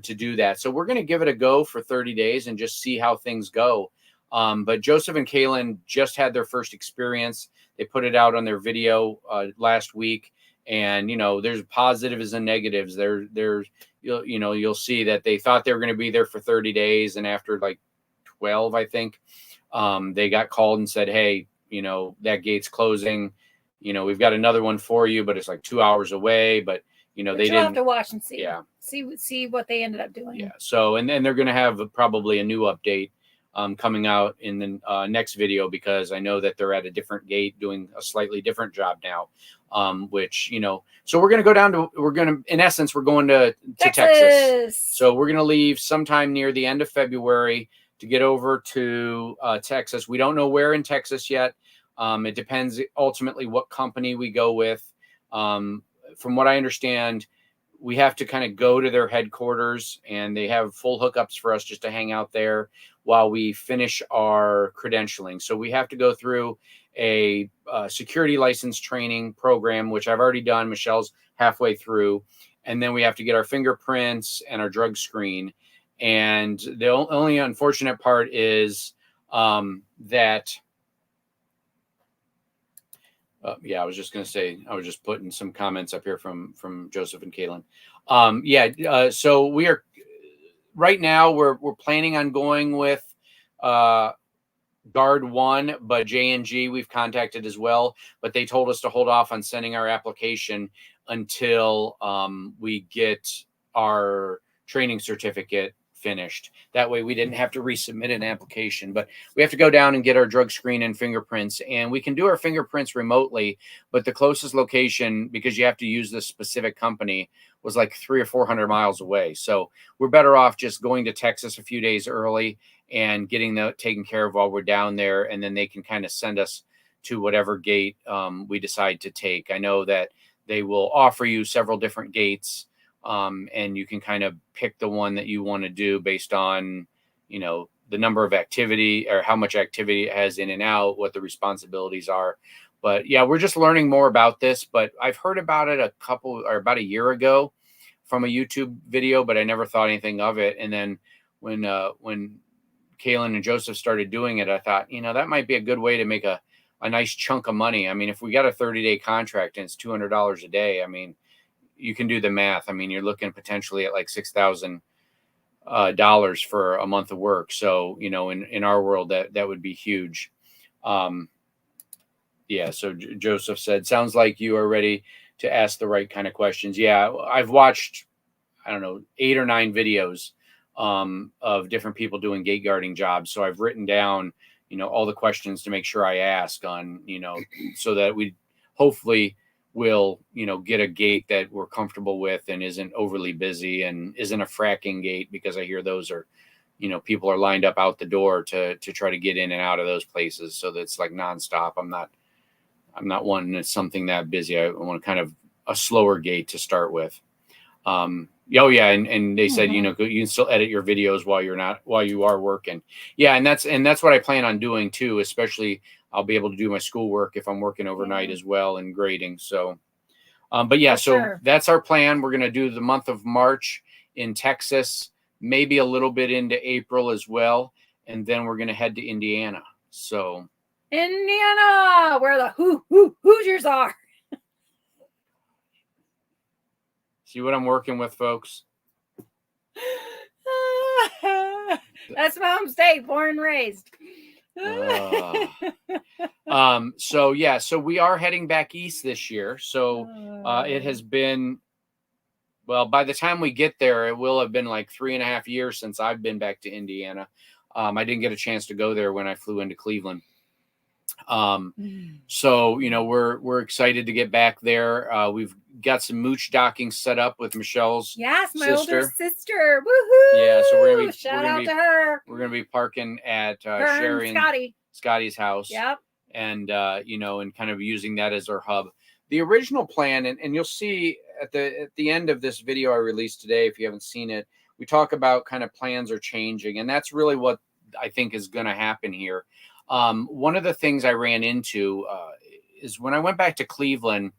to do that. So we're going to give it a go for 30 days and just see how things go. But Joseph and Kaylin just had their first experience. They put it out on their video last week, and there's positives and negatives. There's you'll see that they thought they were going to be there for 30 days, and after like 12, I think, they got called and said, hey, that gate's closing. We've got another one for you, but it's like 2 hours away. But they didn't have to watch and see. Yeah. See what they ended up doing. Yeah. So and then they're going to have probably a new update coming out in the next video, because I know that they're at a different gate doing a slightly different job now, which, so we're going to go down to, in essence, we're going to Texas. So we're going to leave sometime near the end of February to get over to Texas. We don't know where in Texas yet. It depends ultimately what company we go with. From what I understand, we have to kind of go to their headquarters, and they have full hookups for us just to hang out there while we finish our credentialing. So we have to go through a security license training program, which I've already done. Michelle's halfway through. And then we have to get our fingerprints and our drug screen. And the only unfortunate part is that I was just going to say, I was just putting some comments up here from Joseph and Kaylin. So we are right now, we're planning on going with Guard 1, but J&G we've contacted as well, but they told us to hold off on sending our application until we get our training certificate finished. That way we didn't have to resubmit an application, but we have to go down and get our drug screen and fingerprints, and we can do our fingerprints remotely, but the closest location, because you have to use this specific company, was like 300 or 400 miles away. So we're better off just going to Texas a few days early and getting that taken care of while we're down there, and then they can kind of send us to whatever gate we decide to take. I know that they will offer you several different gates, and you can kind of pick the one that you want to do based on, the number of activity or how much activity it has in and out, what the responsibilities are. But yeah, we're just learning more about this, but I've heard about it about a year ago from a YouTube video, but I never thought anything of it. And then when Kaylin and Joseph started doing it, I thought, that might be a good way to make a nice chunk of money. I mean, if we got a 30-day contract and it's $200 a day, I mean, you can do the math. I mean, you're looking potentially at like $6,000 for a month of work. So, in our world, that would be huge. So Joseph said, sounds like you are ready to ask the right kind of questions. Yeah, I've watched, 8 or 9 videos of different people doing gate guarding jobs. So I've written down, all the questions to make sure I ask on, so that we hopefully will, get a gate that we're comfortable with and isn't overly busy and isn't a fracking gate, because I hear those are people are lined up out the door to try to get in and out of those places. So that's like nonstop. I'm not wanting something that busy. I want kind of a slower gait to start with. Oh yeah. And they said, you can still edit your videos while you are working. Yeah. And that's what I plan on doing too, especially I'll be able to do my schoolwork if I'm working overnight as well and grading. So, but yeah, so that's our plan. We're going to do the month of March in Texas, maybe a little bit into April as well. And then we're going to head to Indiana. So Indiana, where the Hoosiers are. See what I'm working with, folks? That's my home state, born and raised. So yeah, so we are heading back east this year. So it has been, well, by the time we get there, it will have been like 3.5 years since I've been back to Indiana. I didn't get a chance to go there when I flew into Cleveland. So we're excited to get back there. We've got some mooch docking set up with Michelle's my older sister. Woohoo! Yeah, so we're gonna be shout out to her. We're gonna be parking at Sherry and Scotty's house. Yep. And and kind of using that as our hub. The original plan, and you'll see at the end of this video I released today, if you haven't seen it, we talk about kind of plans are changing, and that's really what I think is going to happen here. One of the things I ran into is when I went back to Cleveland,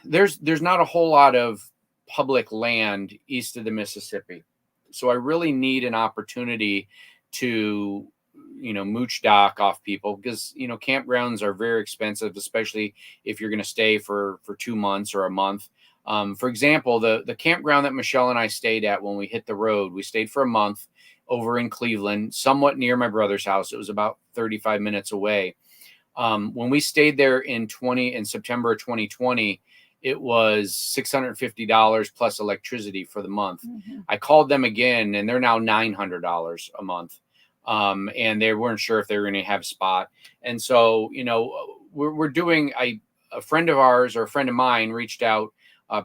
there's not a whole lot of public land east of the Mississippi. So I really need an opportunity to, mooch dock off people because, campgrounds are very expensive, especially if you're going to stay for 2 months or a month. For example, the campground that Michelle and I stayed at when we hit the road, we stayed for a month over in Cleveland, somewhat near my brother's house. It was about 35 minutes away. When we stayed there in September of 2020, it was $650 plus electricity for the month. I called them again, and they're now $900 a month. And they weren't sure if they were going to have a spot. And so, we're doing, a friend of ours or a friend of mine reached out,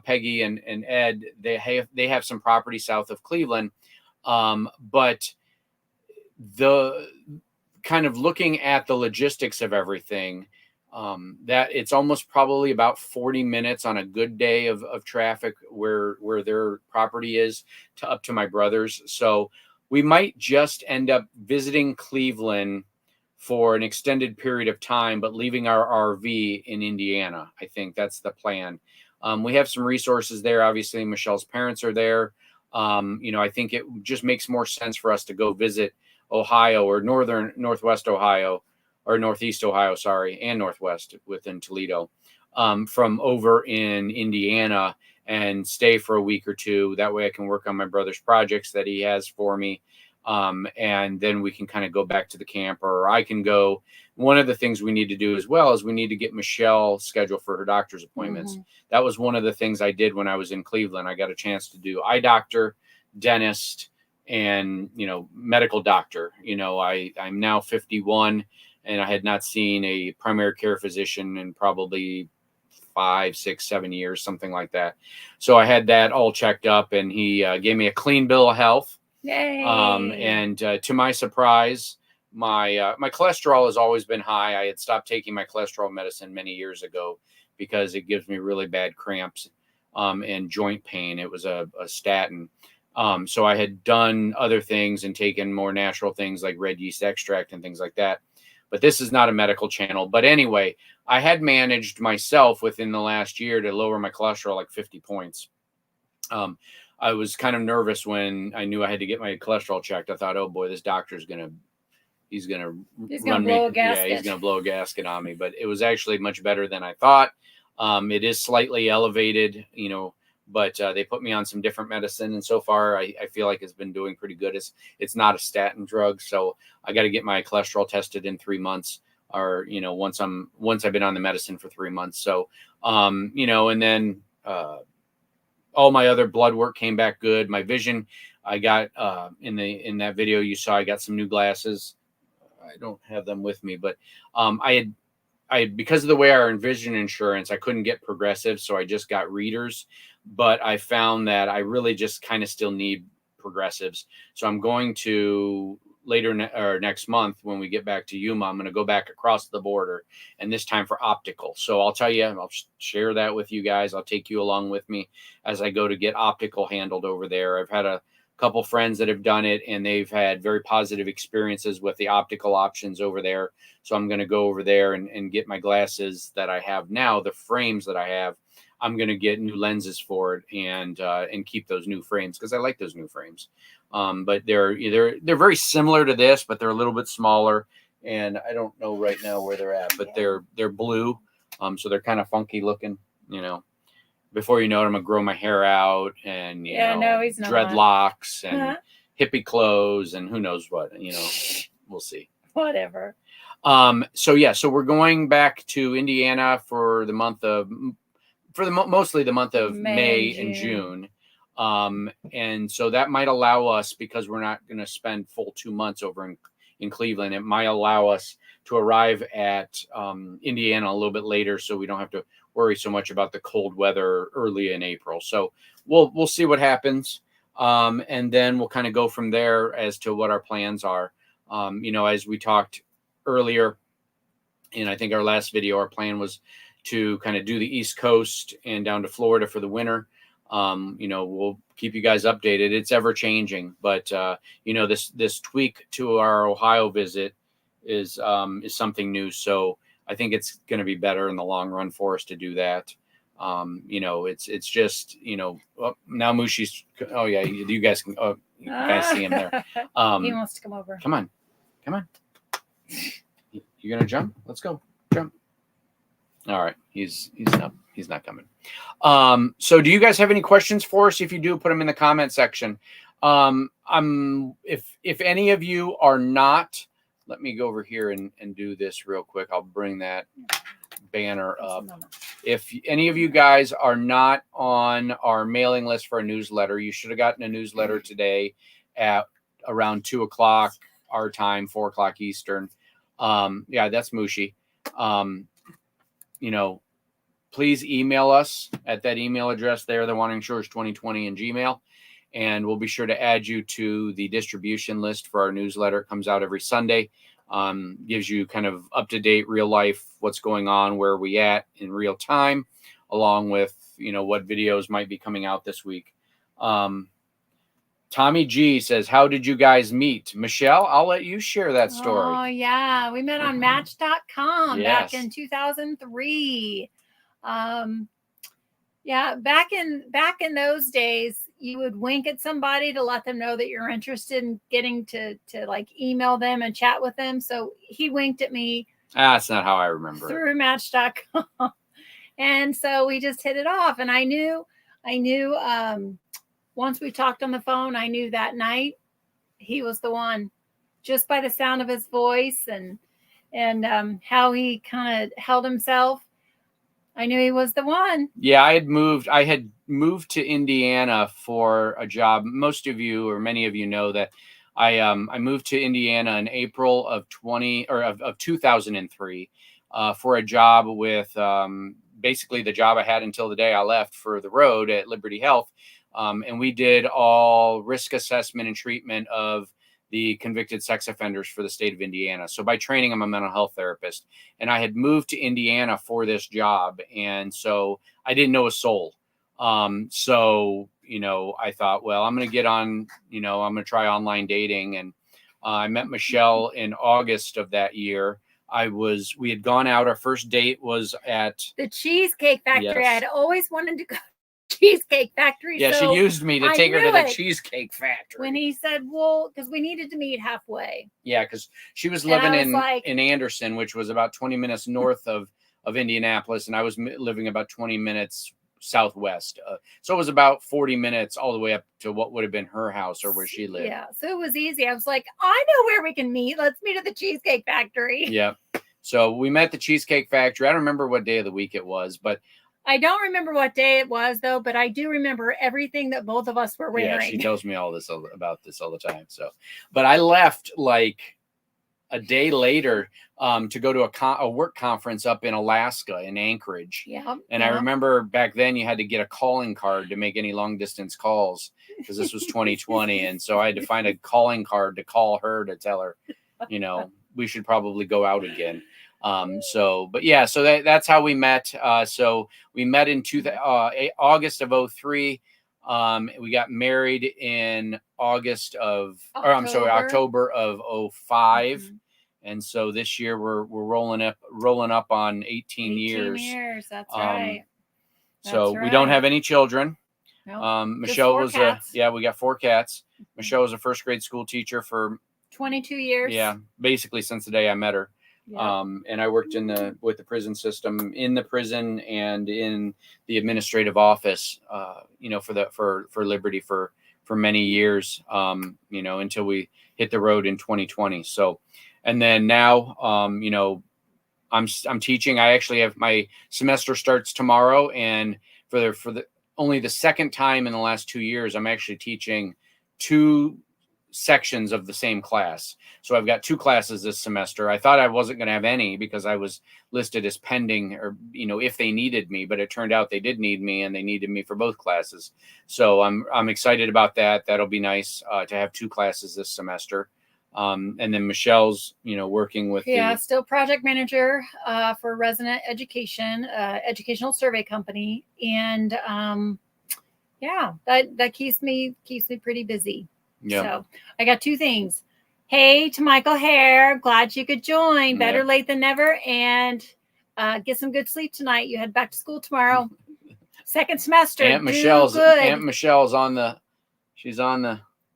Peggy and Ed, they have some property south of Cleveland. But the kind of looking at the logistics of everything, that it's almost probably about 40 minutes on a good day of traffic where their property is up to my brother's. So we might just end up visiting Cleveland for an extended period of time, but leaving our RV in Indiana. I think that's the plan. We have some resources there. Obviously, Michelle's parents are there. I think it just makes more sense for us to go visit Ohio or northwest Ohio or northeast Ohio, and northwest within Toledo, from over in Indiana and stay for a week or two. That way I can work on my brother's projects that he has for me. And then we can kind of go back to the camp, or I can go. One of the things we need to do as well is we need to get Michelle scheduled for her doctor's appointments. That was one of the things I did when I was in Cleveland. I got a chance to do eye doctor, dentist, and, medical doctor. I'm now 51 and I had not seen a primary care physician in probably 5, 6, 7 years, something like that. So I had that all checked up, and he gave me a clean bill of health. Yay. And to my surprise, my cholesterol has always been high. I had stopped taking my cholesterol medicine many years ago because it gives me really bad cramps and joint pain. It was a statin. So I had done other things and taken more natural things like red yeast extract and things like that. But this is not a medical channel. But anyway, I had managed myself within the last year to lower my cholesterol like 50 points. I was kind of nervous when I knew I had to get my cholesterol checked. I thought, oh boy, this doctor's he's gonna blow a gasket. Yeah, he's gonna blow a gasket on me. But it was actually much better than I thought. It is slightly elevated, but they put me on some different medicine, and so far I feel like it's been doing pretty good. It's not a statin drug, so I got to get my cholesterol tested in 3 months, or once I've been on the medicine for 3 months. So and then all my other blood work came back good. My vision, I got in that video you saw, I got some new glasses. I don't have them with me, but I because of the way our vision insurance, I couldn't get Progressive, so I just got readers. But I found that I really just kind of still need progressives. So I'm going to or next month when we get back to Yuma, I'm going to go back across the border, and this time for optical. So I'll tell you, I'll share that with you guys. I'll take you along with me as I go to get optical handled over there. I've had a couple friends that have done it, and they've had very positive experiences with the optical options over there. So I'm going to go over there and get my glasses that I have now, the frames that I have. I'm going to get new lenses for it and keep those new frames because I like those new frames. But they're very similar to this, but they're a little bit smaller. And I don't know right now where they're at, but they're blue. So they're kind of funky looking, you know. Before you know it, I'm gonna grow my hair out and you know, no, he's not. dreadlocks and hippie clothes and who knows what, you know. We'll see. Whatever. So we're going back to Indiana for the month of mostly the month of May and June. And so that might allow us, because we're not going to spend full 2 months over in Cleveland, it might allow us to arrive at Indiana a little bit later, so we don't have to worry so much about the cold weather early in April. So we'll see what happens. And then we'll kind of go from there as to what our plans are. You know, as we talked earlier, in I think our last video, our plan was to kind of do the East Coast and down to Florida for the winter. You know, we'll keep you guys updated. It's ever changing, but you know, this tweak to our Ohio visit is something new. So I think it's going to be better in the long run for us to do that. You know, it's just, you know, now Mushi's. Oh yeah, you guys can. Oh, you guys see him there. He wants to come over. Come on. You're gonna jump? Let's go. Jump. All right, he's not coming. So do you guys have any questions for us? If you do, put them in the comment section. If any of you are not, let me go over here and do this real quick. I'll bring that banner up. If any of you guys are not on our mailing list for a newsletter, you should have gotten a newsletter today at around 2 o'clock our time, 4 o'clock Eastern. Yeah, that's Mushi. You know, please email us at that email address there, the Wandering Shores 2020 in Gmail, and we'll be sure to add you to the distribution list for our newsletter. It comes out every Sunday. Gives you kind of up-to-date real life, what's going on, where we at in real time, along with, you know, what videos might be coming out this week. Tommy G says, how did you guys meet? Michelle, I'll let you share that story. Oh, yeah. We met on Match.com Yes. back in 2003. Yeah, back in those days, you would wink at somebody to let them know that you're interested in getting to like email them and chat with them. So he winked at me. That's not how I remember through Match.com. And so we just hit it off. And I knew once we talked on the phone, I knew that night he was the one, just by the sound of his voice and how he kind of held himself. I knew he was the one. Yeah, I had moved to Indiana for a job. Most of you, or many of you, know that I moved to Indiana in April of 2003 for a job with basically the job I had until the day I left for the road at Liberty Health. And we did all risk assessment and treatment of the convicted sex offenders for the state of Indiana. So by training, I'm a mental health therapist, and I had moved to Indiana for this job. And so I didn't know a soul. So, you know, I thought, well, I'm going to get on, you know, I'm going to try online dating. And I met Michelle in August of that year. We had gone out. Our first date was at the Cheesecake Factory. Yes. I had always wanted to go Cheesecake Factory. Yeah, so she used me to take her to the Cheesecake Factory. When he said, well, because we needed to meet halfway. Yeah, because she was living in Anderson, which was about 20 minutes north of Indianapolis, and I was living about 20 minutes southwest. So it was about 40 minutes all the way up to what would have been her house or where she lived. Yeah, so it was easy. I was like, I know where we can meet. Let's meet at the Cheesecake Factory. Yeah. So we met at the Cheesecake Factory. I don't remember what day of the week it was, but I don't remember what day it was, though, but I do remember everything that both of us were wearing. Yeah, she tells me about this all the time. So, but I left like a day later to go to a work conference up in Alaska in Anchorage. Yeah. And I remember back then you had to get a calling card to make any long distance calls because this was 2020. And so I had to find a calling card to call her to tell her, you know, we should probably go out again. But yeah, so that's how we met. So we met in August of 2003. We got married in October of 2005. Mhm. And so this year we're rolling up on 18 years. That's right. So we don't have any children. Nope. Michelle was cats. we got 4 cats. Michelle was a first grade school teacher for 22 years. Yeah, basically since the day I met her. Yep. And I worked with the prison system, in the prison and in the administrative office, you know, for Liberty for many years, you know, until we hit the road in 2020. So, and then now, you know, I'm teaching. I actually have my semester starts tomorrow, and for the only the second time in the last 2 years, I'm actually teaching 2 sections of the same class. So I've got 2 classes this semester. I thought I wasn't going to have any because I was listed as pending, or, you know, if they needed me, but it turned out they did need me, and they needed me for both classes. So I'm excited about that. That'll be nice to have 2 classes this semester. And then Michelle's, you know, working with still project manager for resident education, educational survey company. And that keeps me pretty busy. Yeah. So I got 2 things. Hey to Michael Hare, glad you could join. Better late than never. And get some good sleep tonight. You head back to school tomorrow. Second semester. Aunt Michelle's on the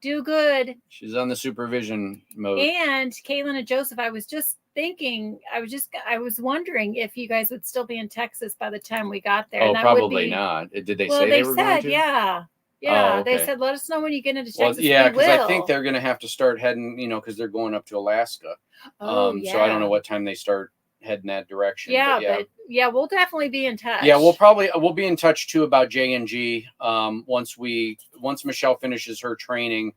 do good. She's on the supervision mode. And Kaylin and Joseph, I was just thinking, I was wondering if you guys would still be in Texas by the time we got there. Oh, probably not. Did they say they were going to? Yeah. Yeah, okay. They said, let us know when you get into Texas. Well, yeah, because I think they're going to have to start heading, you know, because they're going up to Alaska. So I don't know what time they start heading that direction. But we'll definitely be in touch. Yeah, we'll be in touch too about J&G once Michelle finishes her training,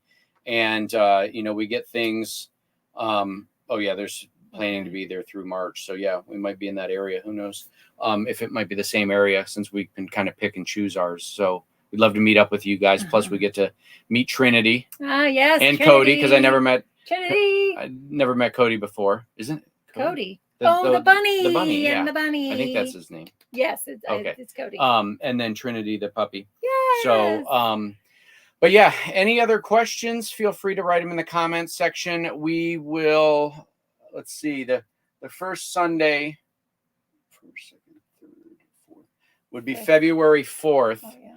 and you know, we get things. There's planning to be there through March. So yeah, we might be in that area. Who knows if it might be the same area, since we can kind of pick and choose ours. So we'd love to meet up with you guys. Plus, we get to meet Trinity. Yes, and Trinity. Cody, because I never met Trinity. I never met Cody before. Isn't it Cody? The bunny. The bunny, yeah. And the bunny. I think that's his name. Yes, it's Cody. And then Trinity, the puppy. Yes. So, but yeah, any other questions? Feel free to write them in the comments section. We will. Let's see, the first Sunday, would be February 4th. Oh, yeah.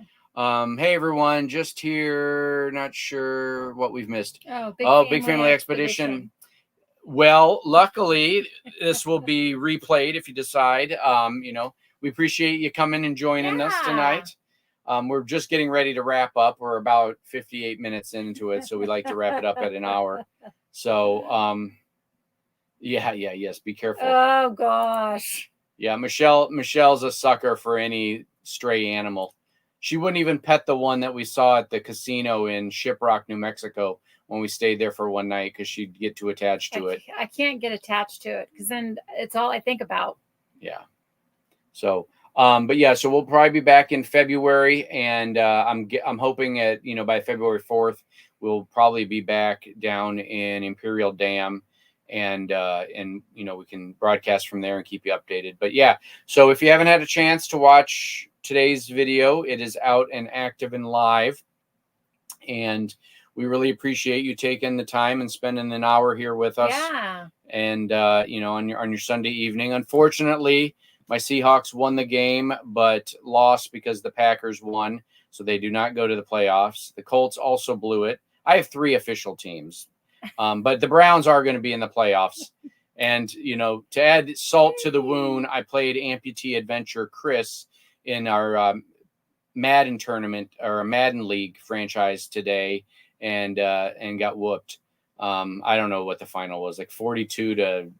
Hey everyone, just here, not sure what we've missed. Big Family Expedition. Well, luckily this will be replayed if you decide. You know, we appreciate you coming and joining us tonight. We're just getting ready to wrap up. We're about 58 minutes into it, so we like to wrap it up at an hour. So yes, be careful. Oh gosh. Yeah, Michelle's a sucker for any stray animal. She wouldn't even pet the one that we saw at the casino in Shiprock, New Mexico, when we stayed there for one night, because she'd get too attached to it. I can't get attached to it because then it's all I think about. Yeah. So, but yeah, so we'll probably be back in February, and I'm hoping by February 4th we'll probably be back down in Imperial Dam. And you know, we can broadcast from there and keep you updated. But yeah, so if you haven't had a chance to watch today's video, it is out and active and live, and we really appreciate you taking the time and spending an hour here with us. Yeah. And you know, on your Sunday evening. Unfortunately, my Seahawks won the game, but lost because the Packers won, so they do not go to the playoffs. The Colts also blew it. I have 3 official teams. But the Browns are going to be in the playoffs. And, you know, to add salt to the wound, I played Amputee Adventure Chris in our Madden tournament, or a Madden League franchise today, and got whooped. I don't know what the final was, like 42-13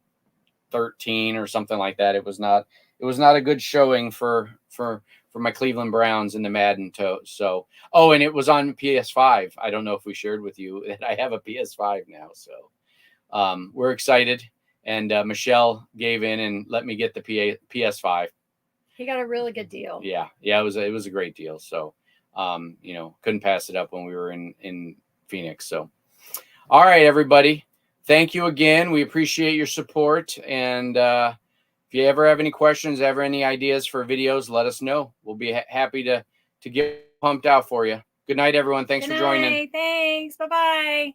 or something like that. It was not a good showing for my Cleveland Browns in the Madden. So, and it was on PS5. I don't know if we shared with you that I have a PS5 now. So, we're excited. And Michelle gave in and let me get the PS5. He got a really good deal. Yeah, it was a great deal. So, you know, couldn't pass it up when we were in Phoenix. So, all right, everybody, thank you again. We appreciate your support. And if you ever have any questions, ever any ideas for videos, let us know. We'll be happy to get pumped out for you. Good night, everyone. Thanks for joining. Thanks. Bye-bye.